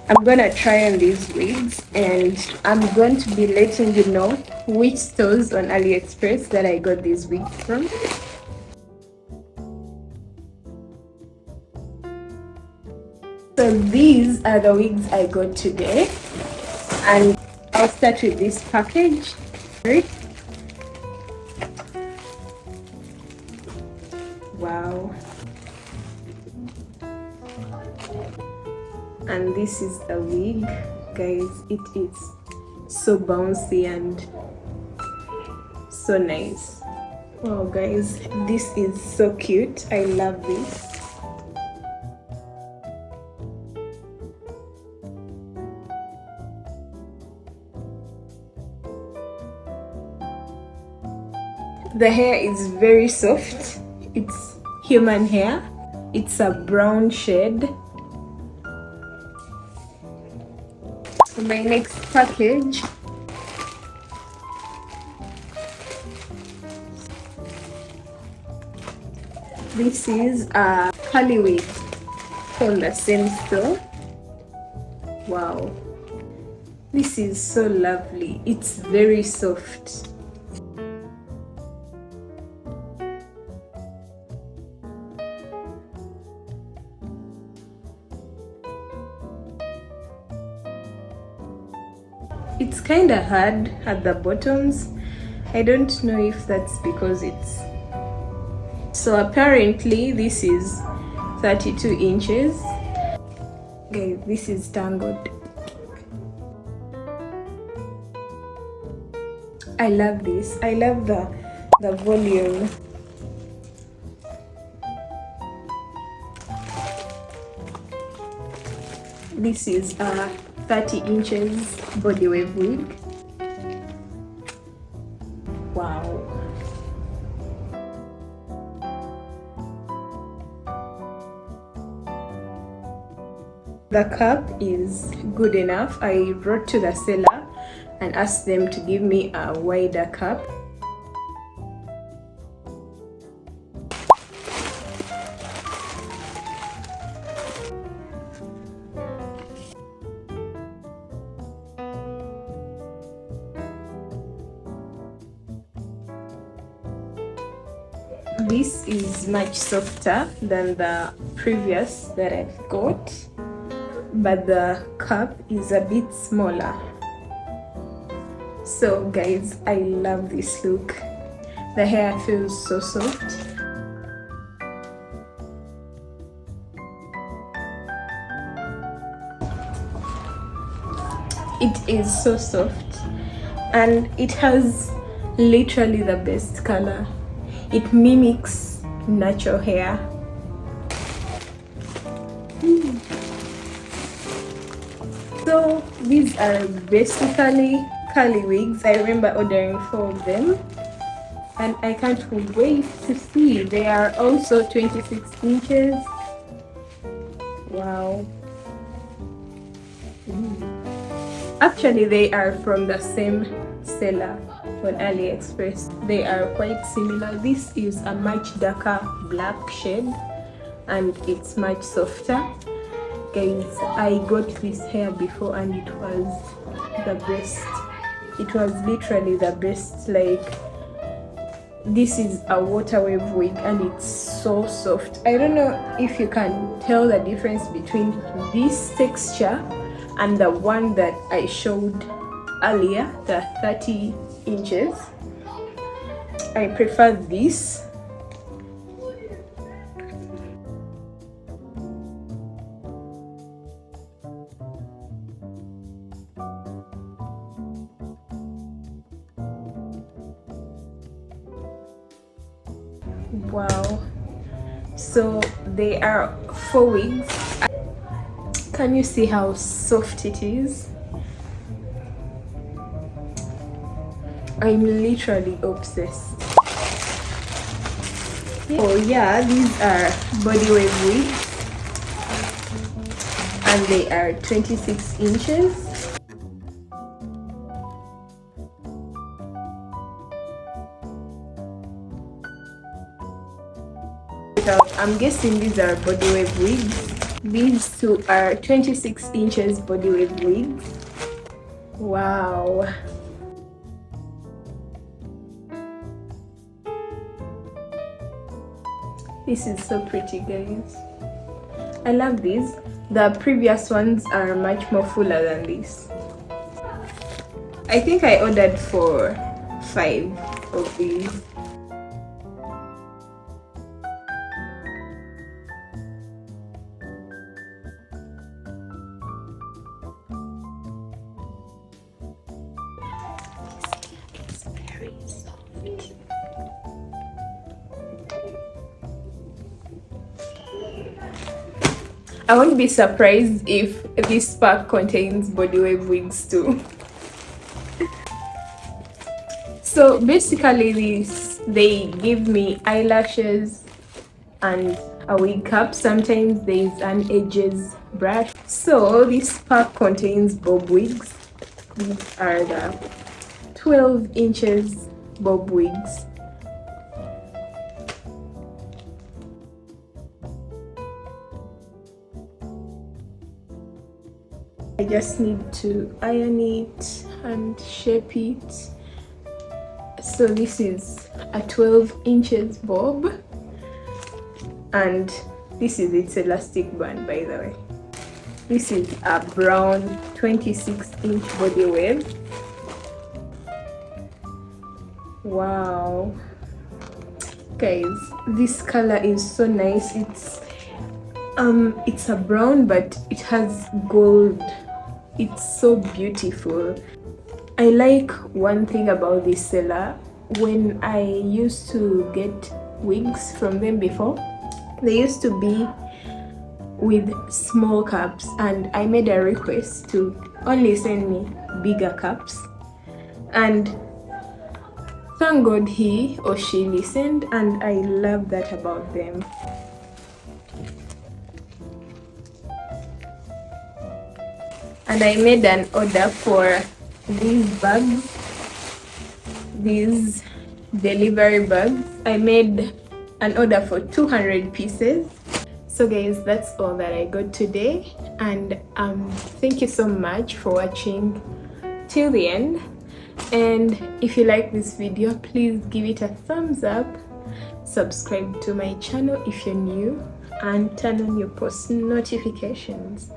I'm gonna try on these wigs, and I'm going to be letting you know which stores on AliExpress that I got these wigs from. So these are the wigs I got today, and I'll start with this package. Wow. And this is the wig, guys. It is so bouncy and so nice. Wow, guys, this is so cute. I love this. The hair is very soft. It's human hair. It's a brown shade. My next package, this is a curly wig from the same store. Wow, this is so lovely. It's very soft. It's kind of hard at the bottoms. I don't know if that's because it's... So apparently this is 32 inches. Okay, this is tangled. I love this. I love the volume. This is a 30 inches body wave wig. Wow. The cap is good enough. I wrote to the seller and asked them to give me a wider cap. This is much softer than the previous that I've got, but the cap is a bit smaller. So guys, I love this look. The hair feels so soft. It is so soft, and it has literally the best color. It mimics natural hair. So these are basically curly wigs. I remember ordering 4 of them, and I can't wait to see. They are also 26 inches. Wow. Actually, they are from the same seller on AliExpress. They are quite similar. This is a much darker black shade, and it's much softer. Guys, I got this hair before, and it was the best. It was literally the best. Like, this is a water wave wig, and it's so soft. I don't know if you can tell the difference between this texture and the one that I showed earlier, the 30 inches. I prefer this. Wow, so they are 4 wigs. Can you see how soft it is? I'm literally obsessed. Oh yeah, these are body wave wigs, and they are 26 inches. I'm guessing these are body wave wigs. These two are 26 inches body wave wigs. Wow. This is so pretty, guys. I love these. The previous ones are much more fuller than this. I think I ordered for 5 of these. It's very soft. I won't be surprised if this pack contains body wave wigs too. So basically they give me eyelashes and a wig cap. Sometimes there's an edges brush. So this pack contains bob wigs. These are the 12 inches bob wigs. I just need to iron it and shape it. So this is a 12 inches bob, and this is its elastic band, by the way. This is a brown 26-inch body wave. Wow, guys, this color is so nice. It's a brown, but it has gold. It's so beautiful. I like one thing about this seller. When I used to get wigs from them before, they used to be with small caps, and I made a request to only send me bigger caps, and thank God he or she listened, and I love that about them. And I made an order for these bags, these delivery bags. I made an order for 200 pieces. So guys, that's all that I got today, and thank you so much for watching till the end. And if you like this video, please give it a thumbs up, subscribe to my channel if you're new, and turn on your post notifications.